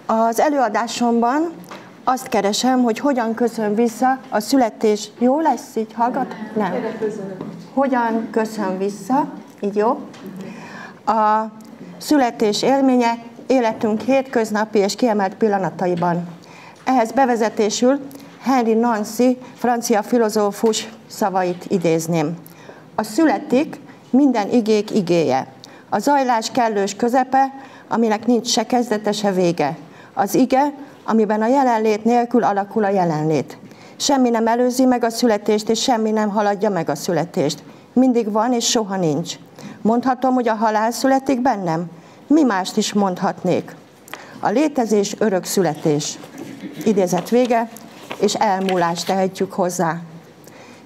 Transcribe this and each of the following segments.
Az előadásomban azt keresem, hogy hogyan köszön vissza a születés. Jó lesz így? Hallgat? Nem. Hogyan köszön vissza, így jó, a születés élménye életünk hétköznapi és kiemelt pillanataiban. Ehhez bevezetésül Henry Nancy, francia filozófus szavait idézném. A születik minden igék igéje. A zajlás kellős közepe, aminek nincs se kezdete, se vége. Az ige, amiben a jelenlét nélkül alakul a jelenlét. Semmi nem előzi meg a születést, és semmi nem haladja meg a születést. Mindig van, és soha nincs. Mondhatom, hogy a halál születik bennem? Mi mást is mondhatnék? A létezés örök születés. Idézet vége, és elmúlást tehetjük hozzá.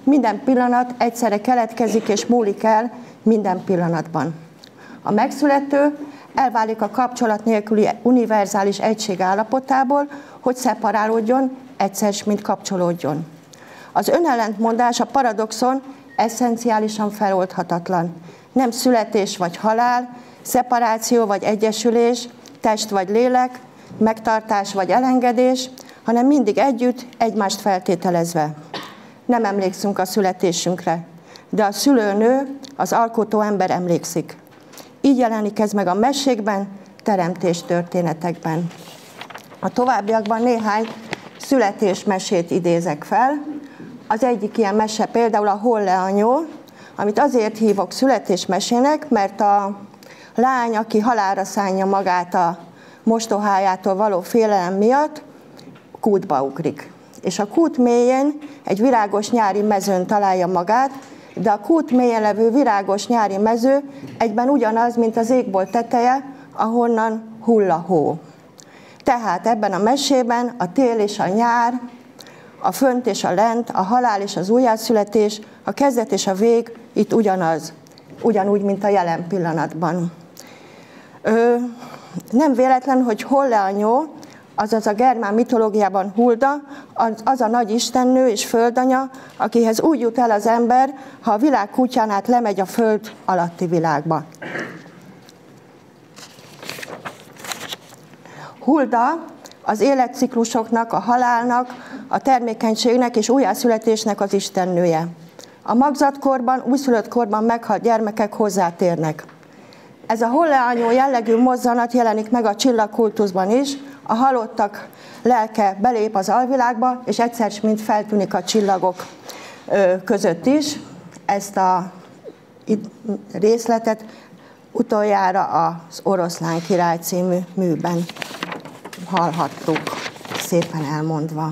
Minden pillanat egyszerre keletkezik és múlik el minden pillanatban. A megszülető elválik a kapcsolat nélküli univerzális egység állapotából, hogy szeparálódjon, egyszer mint kapcsolódjon. Az önellentmondás, a paradoxon esszenciálisan feloldhatatlan. Nem születés vagy halál, szeparáció vagy egyesülés, test vagy lélek, megtartás vagy elengedés, hanem mindig együtt, egymást feltételezve. Nem emlékszünk a születésünkre, de a szülőnő, az alkotó ember emlékszik. Így jelenik ez meg a mesékben, teremtés történetekben. A továbbiakban néhány születésmesét idézek fel. Az egyik ilyen mese például a Holle-anyó, amit azért hívok születésmesének, mert a lány, aki halálra szánja magát a mostohájától való félelem miatt, kútba ugrik. És a kút mélyén egy virágos nyári mezőn találja magát, de a kút mélyen levő virágos nyári mező egyben ugyanaz, mint az égbolt teteje, ahonnan hull a hó. Tehát ebben a mesében a tél és a nyár, a fönt és a lent, a halál és az újjászületés, a kezdet és a vég itt ugyanaz, ugyanúgy, mint a jelen pillanatban. Nem véletlen, hogy Holle-anyó, azaz a germán mitológiában Hulda, az a nagy istennő és földanya, akihez úgy jut el az ember, ha a világ kutyán át lemegy a föld alatti világba. Hulda az életciklusoknak, a halálnak, a termékenységnek és újjászületésnek az istennője. A magzatkorban, újszülött korban meghalt gyermekek hozzátérnek. Ez a Holle-anyó jellegű mozzanat jelenik meg a csillagkultuszban is, a halottak lelke belép az alvilágba, és egyszer mint feltűnik a csillagok között is. Ezt a részletet utoljára az Oroszlán király című műben hallhattuk, szépen elmondva.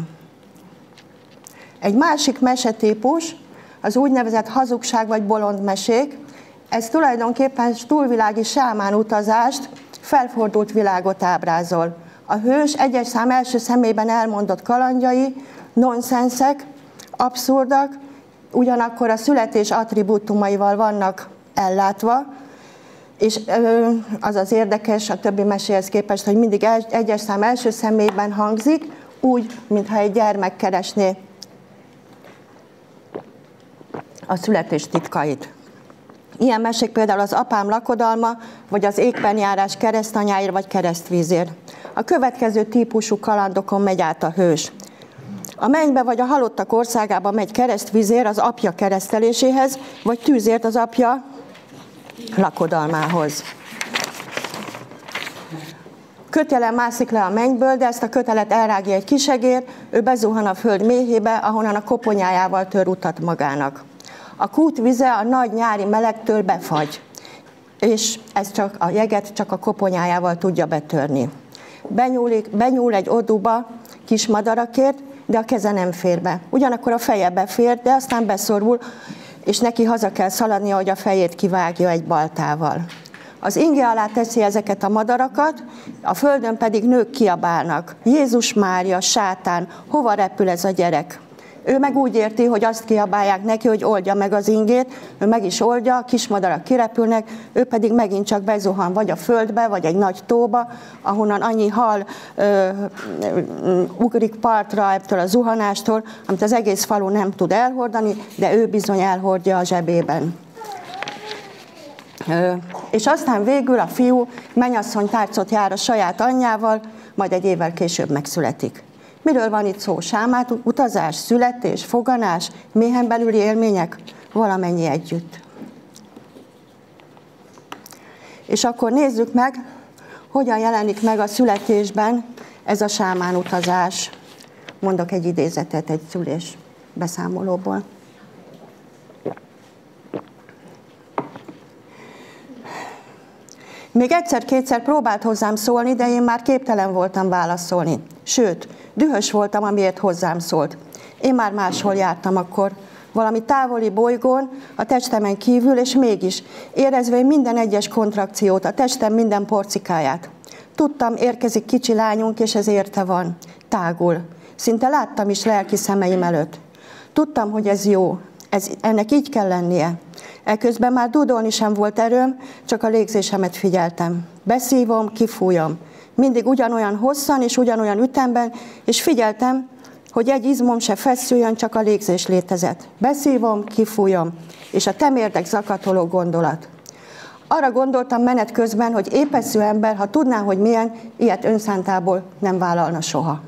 Egy másik mesetípus az úgynevezett hazugság vagy bolondmesék. Ez tulajdonképpen túlvilági sámán utazást, felfordult világot ábrázol. A hős egyes szám első személyben elmondott kalandjai nonszenszek, abszurdak, ugyanakkor a születés attribútumaival vannak ellátva, és az az érdekes a többi meséhez képest, hogy mindig egyes szám első személyben hangzik, úgy, mintha egy gyermek keresné a születés titkait. Ilyen mesék például az Apám lakodalma, vagy az Égben járás keresztanyáért vagy keresztvízért. A következő típusú kalandokon megy át a hős. A mennybe vagy a halottak országába megy keresztvízért az apja kereszteléséhez, vagy tűzért az apja lakodalmához. Kötelen mászik le a mennyből, de ezt a kötelet elrágja egy kisegér, ő bezuhan a föld méhébe, ahonnan a koponyájával tör utat magának. A kút vize a nagy nyári melegtől befagy, és ez csak a jeget csak a koponyájával tudja betörni. Benyúl egy odúba kis madarakért, de a keze nem fér be. Ugyanakkor a feje befér, de aztán beszorul, és neki haza kell szaladnia, hogy a fejét kivágja egy baltával. Az inge alá teszi ezeket a madarakat, a földön pedig nők kiabálnak. Jézus Mária, sátán, hova repül ez a gyerek? Ő meg úgy érti, hogy azt kiabálják neki, hogy oldja meg az ingét, ő meg is oldja, a kismadarak kirepülnek, ő pedig megint csak bezuhan vagy a földbe, vagy egy nagy tóba, ahonnan annyi hal ugrik partra ettől a zuhanástól, amit az egész falu nem tud elhordani, de ő bizony elhordja a zsebében. És aztán végül a fiú mennyasszony tárcot jár a saját anyjával, majd egy évvel később megszületik. Miről van itt szó? Sámát, utazás, születés, foganás, méhen belüli élmények, valamennyi együtt. És akkor nézzük meg, hogyan jelenik meg a születésben ez a sámán utazás. Mondok egy idézetet egy szülés beszámolóból. Még egyszer-kétszer próbált hozzám szólni, de én már képtelen voltam válaszolni. Sőt, dühös voltam, amiért hozzám szólt. Én már máshol jártam akkor, valami távoli bolygón, a testemen kívül, és mégis, érezve minden egyes kontrakciót, a testem minden porcikáját. Tudtam, érkezik kicsi lányunk, és ez érte van. Tágul. Szinte láttam is lelki szemeim előtt. Tudtam, hogy ez jó. Ennek így kell lennie. Eközben már dúdolni sem volt erőm, csak a légzésemet figyeltem. Beszívom, kifújom. Mindig ugyanolyan hosszan és ugyanolyan ütemben, és figyeltem, hogy egy izmom se feszüljön, csak a légzés létezett. Beszívom, kifújom, és a temérdek zakatoló gondolat. Arra gondoltam menet közben, hogy épeszű ember, ha tudná, hogy milyen, ilyet önszántából nem vállalna soha.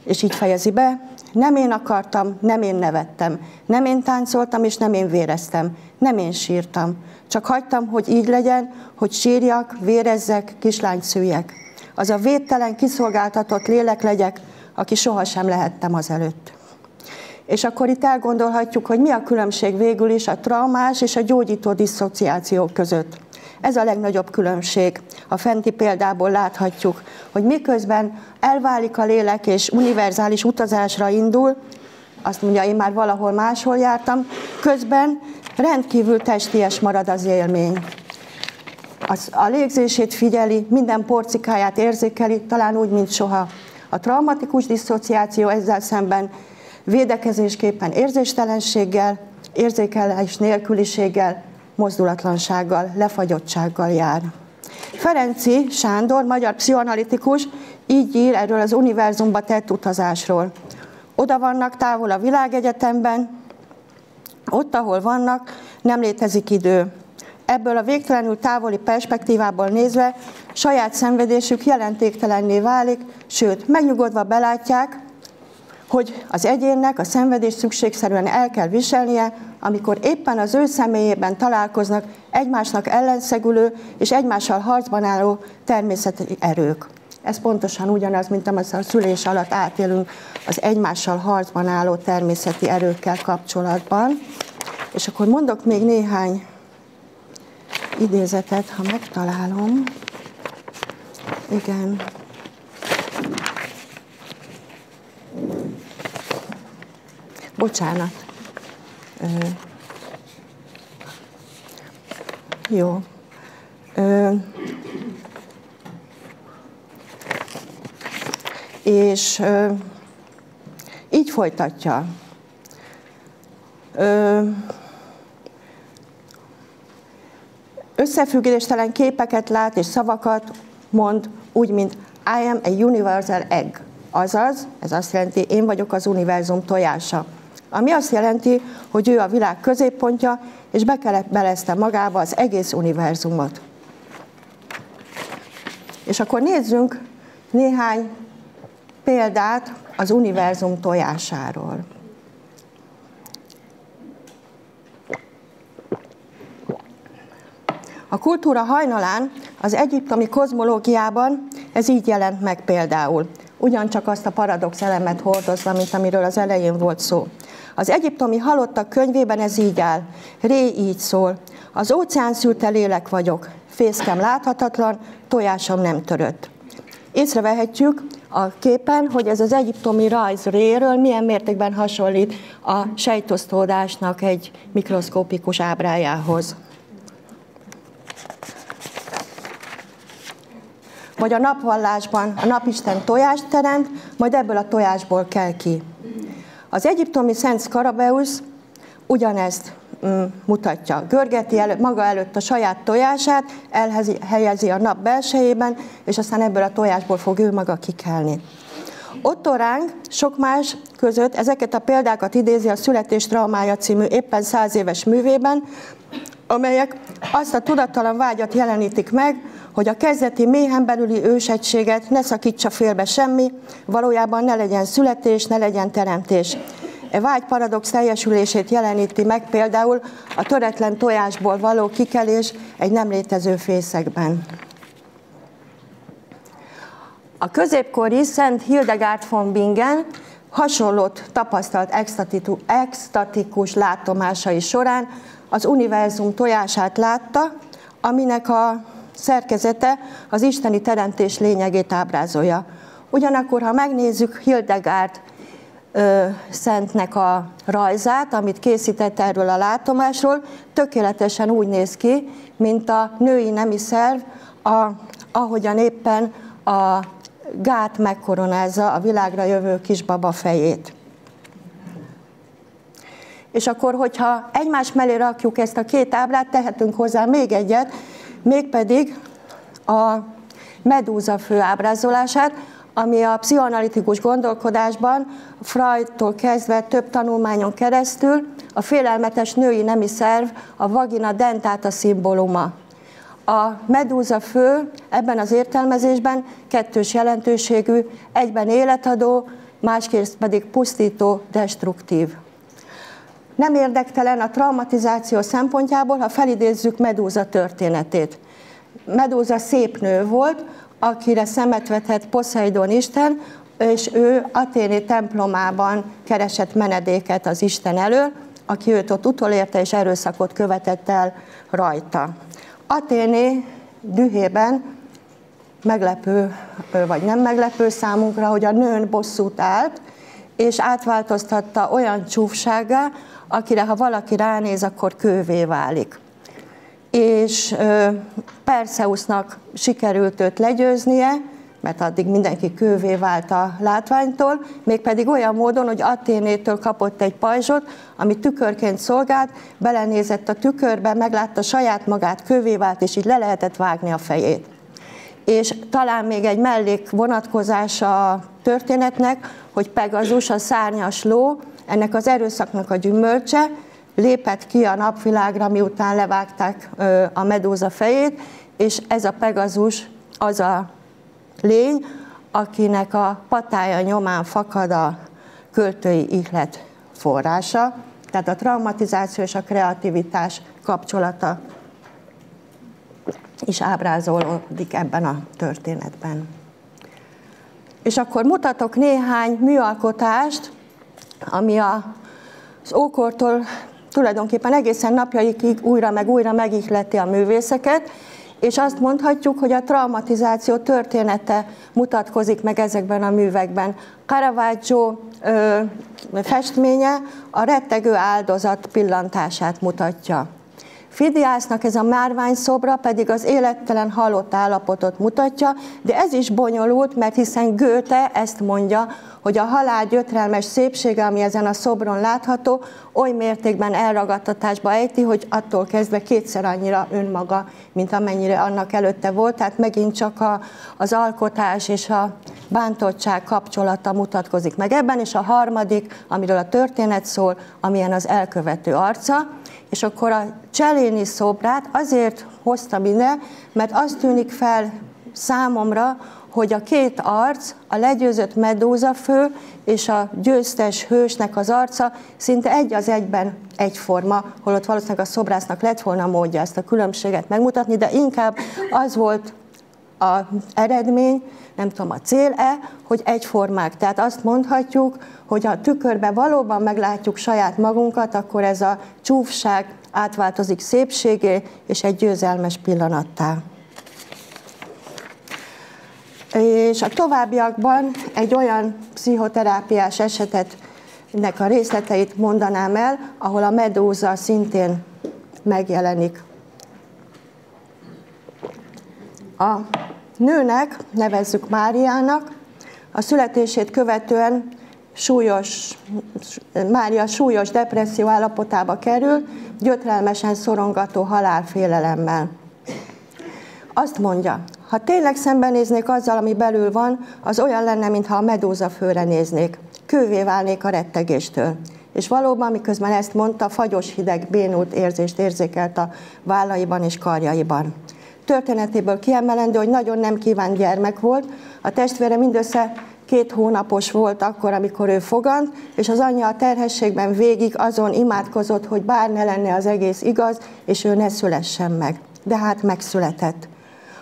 És így fejezi be, nem én akartam, nem én nevettem, nem én táncoltam, és nem én véreztem, nem én sírtam. Csak hagytam, hogy így legyen, hogy sírjak, vérezzek, kislányt szüljek. Az a védtelen, kiszolgáltatott lélek legyek, aki sohasem lehettem azelőtt. És akkor itt elgondolhatjuk, hogy mi a különbség végül is a traumás és a gyógyító disszociáció között. Ez a legnagyobb különbség. A fenti példából láthatjuk, hogy miközben elválik a lélek és univerzális utazásra indul, azt mondja, én már valahol máshol jártam, közben rendkívül testies marad az élmény. A légzését figyeli, minden porcikáját érzékeli, talán úgy, mint soha. A traumatikus disszociáció ezzel szemben védekezésképpen érzéstelenséggel, érzékelés nélküliséggel, mozdulatlansággal, lefagyottsággal jár. Ferenczy Sándor, magyar pszichoanalitikus, így ír erről az univerzumba tett utazásról. Oda vannak távol a világegyetemben, ott, ahol vannak, nem létezik idő. Ebből a végtelenül távoli perspektívából nézve saját szenvedésük jelentéktelenné válik, sőt, megnyugodva belátják, hogy az egyénnek a szenvedést szükségszerűen el kell viselnie, amikor éppen az ő személyében találkoznak egymásnak ellenszegülő és egymással harcban álló természeti erők. Ez pontosan ugyanaz, mint amit a szülés alatt átélünk az egymással harcban álló természeti erőkkel kapcsolatban. És akkor mondok még néhány idézetet, ha megtalálom. Igen. Bocsánat. Jó. És így folytatja. Összefüggéstelen képeket lát és szavakat mond, úgy, mint I am a universal egg. Azaz, ez azt jelenti, én vagyok az univerzum tojása. Ami azt jelenti, hogy ő a világ középpontja, és bekelebelezte magába az egész univerzumot. És akkor nézzünk néhány példát az univerzum tojásáról. A kultúra hajnalán, az egyiptomi kozmológiában ez így jelent meg például. Ugyancsak azt a paradox elemet hordozva, mint amiről az elején volt szó. Az egyiptomi halottak könyvében ez így áll. Ré így szól. Az óceán szülte lélek vagyok. Fészkem láthatatlan, tojásom nem törött. Észrevehetjük a képen, hogy ez az egyiptomi rajz Réről milyen mértékben hasonlít a sejtosztódásnak egy mikroszkópikus ábrájához. Vagy a napvallásban a napisten tojást teremt, majd ebből a tojásból kell ki. Az egyiptomi Szent Szkarabeusz ugyanezt mutatja. Görgeti maga előtt a saját tojását, elhelyezi a nap belsejében, és aztán ebből a tojásból fog ő maga kikelni. Otto Rank sok más között ezeket a példákat idézi a Születés traumája című éppen 100 éves művében, amelyek azt a tudattalan vágyat jelenítik meg, hogy a kezdeti méhen belüli ősegységet ne szakítsa félbe semmi, valójában ne legyen születés, ne legyen teremtés. E vágy paradox teljesülését jeleníti meg például a töretlen tojásból való kikelés egy nem létező fészekben. A középkori Szent Hildegard von Bingen hasonlót tapasztalt extatikus látomásai során az univerzum tojását látta, aminek a szerkezete az isteni teremtés lényegét ábrázolja. Ugyanakkor, ha megnézzük Hildegard szentnek a rajzát, amit készített erről a látomásról, tökéletesen úgy néz ki, mint a női nemi szerv, ahogyan éppen a gát megkoronázza a világra jövő kisbaba fejét. És akkor, hogyha egymás mellé rakjuk ezt a két ábrát, tehetünk hozzá még egyet, mégpedig a medúza fő ábrázolását, ami a pszichoanalitikus gondolkodásban Freudtól kezdve több tanulmányon keresztül a félelmetes női nemi szerv, a vagina dentata szimbóluma. A medúza fő ebben az értelmezésben kettős jelentőségű, egyben életadó, másrészt pedig pusztító, destruktív. Nem érdektelen a traumatizáció szempontjából, ha felidézzük Medúza történetét. Medúza szép nő volt, akire szemet vetett Poszeidon isten, és ő Athéné templomában keresett menedéket az Isten elől, aki őt ott utolérte és erőszakot követett el rajta. Athéné dühében meglepő, vagy nem meglepő számunkra, hogy a nőn bosszút állt, és átváltoztatta olyan csúfsággá, akire ha valaki ránéz, akkor kővé válik. És Perszeusznak sikerült őt legyőznie, mert addig mindenki kővé vált a látványtól, mégpedig olyan módon, hogy Athénétől kapott egy pajzsot, ami tükörként szolgált, belenézett a tükörbe, meglátta saját magát, kővé vált, és így le lehetett vágni a fejét. És talán még egy mellék vonatkozása a történetnek, hogy Pegazus, a szárnyas ló, ennek az erőszaknak a gyümölcse, lépett ki a napvilágra, miután levágták a medúza fejét, és ez a Pegazus az a lény, akinek a patája nyomán fakad a költői ihlet forrása, tehát a traumatizáció és a kreativitás kapcsolata is ábrázolódik ebben a történetben. És akkor mutatok néhány műalkotást, ami az ókortól tulajdonképpen egészen napjaikig újra meg újra megihleti a művészeket, és azt mondhatjuk, hogy a traumatizáció története mutatkozik meg ezekben a művekben. Caravaggio festménye a rettegő áldozat pillantását mutatja. Fidiasnak ez a márványszobra pedig az élettelen halott állapotot mutatja, de ez is bonyolult, mert hiszen Goethe ezt mondja, hogy a halál gyötrelmes szépsége, ami ezen a szobron látható, oly mértékben elragadtatásba ejti, hogy attól kezdve kétszer annyira önmaga, mint amennyire annak előtte volt. Tehát megint csak az alkotás és a bántottság kapcsolata mutatkozik meg ebben, és a harmadik, amiről a történet szól, amilyen az elkövető arca. És akkor a Cellini szobrát azért hoztam ide, mert az tűnik fel számomra, hogy a két arc, a legyőzött medúzafő és a győztes hősnek az arca szinte egy az egyben egyforma, holott valószínűleg a szobrásznak lett volna módja ezt a különbséget megmutatni, de inkább az volt az eredmény, nem tudom, a cél-e, hogy egyformák. Tehát azt mondhatjuk, hogy ha a tükörben valóban meglátjuk saját magunkat, akkor ez a csúfság átváltozik szépségé és egy győzelmes pillanattá. És a továbbiakban egy olyan pszichoterápiás esetnek a részleteit mondanám el, ahol a medúza szintén megjelenik. A nőnek, nevezzük Máriának, a születését követően Mária súlyos depresszió állapotába kerül, gyötrelmesen szorongató halálfélelemmel. Azt mondja, ha tényleg szembenéznék azzal, ami belül van, az olyan lenne, mintha a medúzafőre néznék. Kővé válnék a rettegéstől. És valóban, miközben ezt mondta, fagyos hideg, bénult érzést érzékelt a vállaiban és karjaiban. történetéből kiemelendő, hogy nagyon nem kívánt gyermek volt. A testvére mindössze 2 hónapos volt akkor, amikor ő fogant, és az anyja a terhességben végig azon imádkozott, hogy bár ne lenne az egész igaz, és ő ne szülessen meg. De hát megszületett.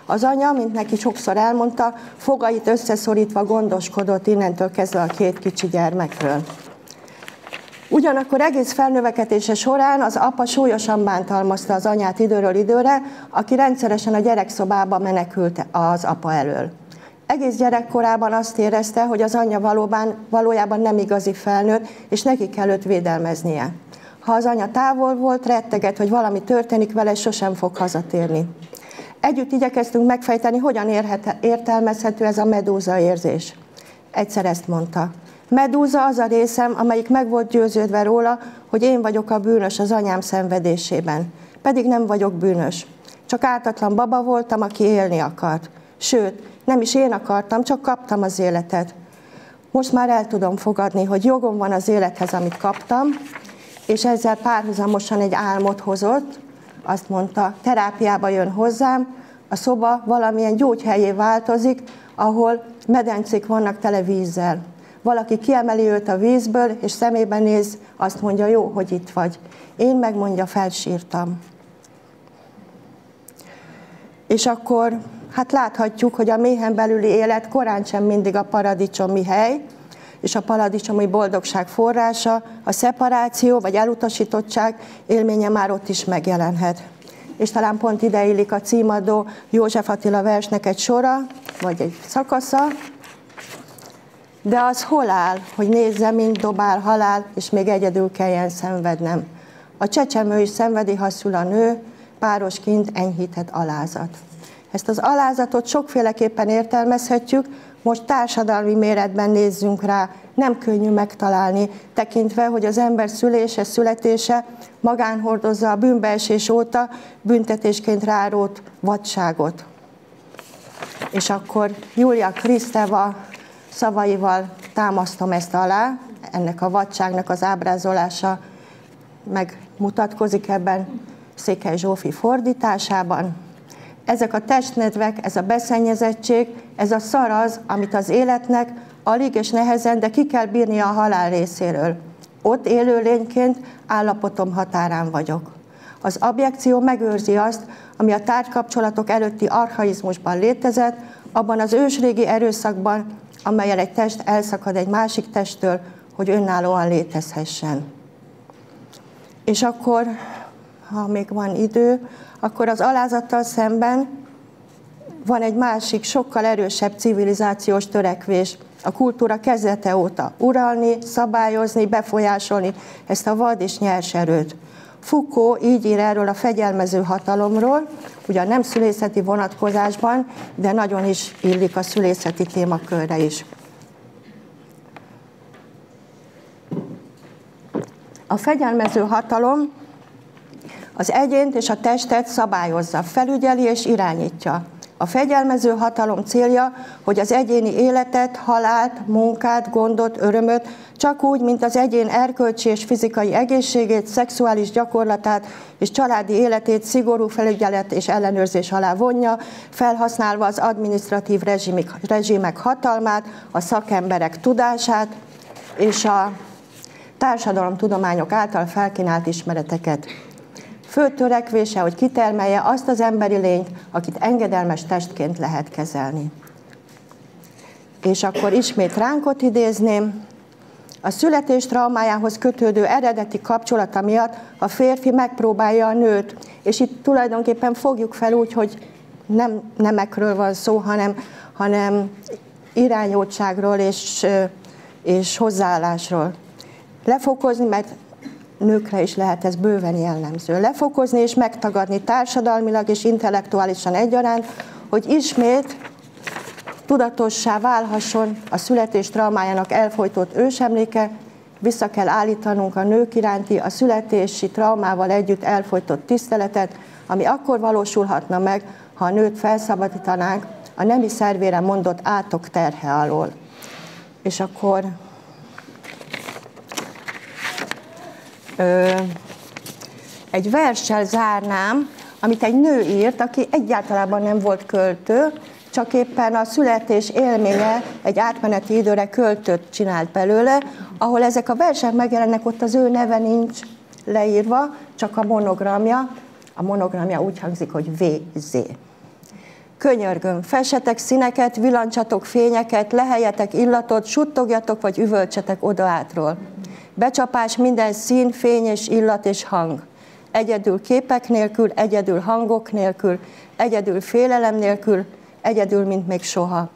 Az anya, mint neki sokszor elmondta, fogait összeszorítva gondoskodott innentől kezdve a 2 kicsi gyermekről. Ugyanakkor egész felnövekedése során az apa súlyosan bántalmazta az anyát időről időre, aki rendszeresen a gyerekszobába menekült az apa elől. Egész gyerekkorában azt érezte, hogy az anyja valójában nem igazi felnőtt, és neki kell őt védelmeznie. Ha az anya távol volt, retteget, hogy valami történik vele, és sosem fog hazatérni. Együtt igyekeztünk megfejteni, hogyan értelmezhető ez a medúza érzés. Egyszer ezt mondta. Medúza az a részem, amelyik meg volt győződve róla, hogy én vagyok a bűnös az anyám szenvedésében. Pedig nem vagyok bűnös. Csak ártatlan baba voltam, aki élni akart. Sőt, nem is én akartam, csak kaptam az életet. Most már el tudom fogadni, hogy jogom van az élethez, amit kaptam, és ezzel párhuzamosan egy álmot hozott. Azt mondta, terápiába jön hozzám, a szoba valamilyen gyógyhelyé változik, ahol medencék vannak tele vízzel. Valaki kiemeli őt a vízből, és szemébe néz, azt mondja, jó, hogy itt vagy. Én megmondja, felsírtam. És akkor hát láthatjuk, hogy a méhen belüli élet korán sem mindig a paradicsomi hely, és a paradicsomi boldogság forrása, a szeparáció vagy elutasítottság élménye már ott is megjelenhet. És talán pont ide illik a címadó József Attila versnek egy sora, vagy egy szakasza. De az hol áll, hogy nézze, mint dobál halál, és még egyedül kelljen szenvednem. A csecsemő is szenvedi, ha szül a nő, párosként enyhíthet alázat. Ezt az alázatot sokféleképpen értelmezhetjük, most társadalmi méretben nézzünk rá, nem könnyű megtalálni, tekintve, hogy az ember születése magán hordozza a bűnbeesés óta büntetésként rárót vadságot. És akkor Julia Kristeva szavaival támasztom ezt alá, ennek a vadságnak az ábrázolása megmutatkozik ebben Székely Zsófi fordításában. Ezek a testnedvek, ez a beszennyezettség, ez a szaraz, amit az életnek alig és nehezen, de ki kell bírnia a halál részéről. Ott élő lényként állapotom határán vagyok. Az abjekció megőrzi azt, ami a tárgykapcsolatok előtti archaizmusban létezett, abban az ősrégi erőszakban, amellyel egy test elszakad egy másik testtől, hogy önállóan létezhessen. És akkor, ha még van idő, akkor az alázattal szemben van egy másik, sokkal erősebb civilizációs törekvés, a kultúra kezdete óta uralni, szabályozni, befolyásolni ezt a vad és nyers erőt. Foucault így ír erről a fegyelmező hatalomról, ugyan nem szülészeti vonatkozásban, de nagyon is illik a szülészeti témakörre is. A fegyelmező hatalom az egyént és a testet szabályozza, felügyeli és irányítja. A fegyelmező hatalom célja, hogy az egyéni életet, halált, munkát, gondot, örömöt csak úgy, mint az egyén erkölcsi és fizikai egészségét, szexuális gyakorlatát és családi életét szigorú felügyelet és ellenőrzés alá vonja, felhasználva az adminisztratív rezsimek hatalmát, a szakemberek tudását és a társadalomtudományok által felkínált ismereteket. Fő törekvése, hogy kitermelje azt az emberi lényt, akit engedelmes testként lehet kezelni. És akkor ismét Ránkot idézném. A születés traumájához kötődő eredeti kapcsolata miatt a férfi megpróbálja a nőt, és itt tulajdonképpen fogjuk fel úgy, hogy nem nemekről van szó, hanem irányultságról és hozzáállásról. Lefokozni, mert nőkre is lehet ez bőven jellemző. Lefokozni és megtagadni társadalmilag és intellektuálisan egyaránt, hogy ismét tudatossá válhasson a születés traumájának elfojtott ősemléke, vissza kell állítanunk a nők iránti a születési traumával együtt elfojtott tiszteletet, ami akkor valósulhatna meg, ha a nőt felszabadítanánk a nemi szervére mondott átok terhe alól. És akkor egy verssel zárnám, amit egy nő írt, aki egyáltalán nem volt költő, csak éppen a születés élménye egy átmeneti időre költőt csinált belőle, ahol ezek a versek megjelennek, ott az ő neve nincs leírva, csak a monogramja. A monogramja úgy hangzik, hogy VZ. Könyörgöm, fessetek színeket, villancsatok fényeket, leheljetek illatot, suttogjatok vagy üvöltsetek odaátról. Becsapás minden szín, fény és illat és hang. Egyedül képek nélkül, egyedül hangok nélkül, egyedül félelem nélkül, egyedül, mint még soha.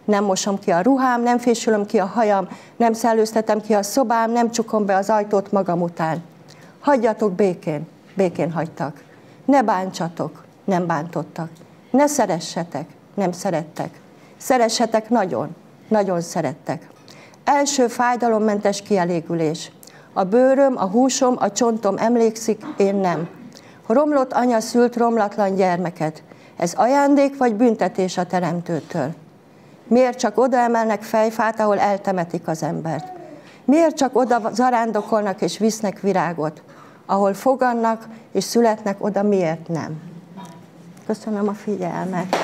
Nem mosom ki a ruhám, nem fésülöm ki a hajam, nem szellőztetem ki a szobám, nem csukom be az ajtót magam után. Hagyjatok békén, békén hagytak. Ne bántsatok, nem bántottak. Ne szeressetek, nem szerettek. Szeressetek nagyon, nagyon szerettek. Első fájdalommentes kielégülés. A bőröm, a húsom, a csontom emlékszik, én nem. Romlott anya szült romlatlan gyermeket. Ez ajándék vagy büntetés a teremtőtől? Miért csak oda emelnek fejfát, ahol eltemetik az embert? Miért csak oda zarándokolnak és visznek virágot? Ahol fogannak és születnek, oda miért nem? Köszönöm a figyelmet!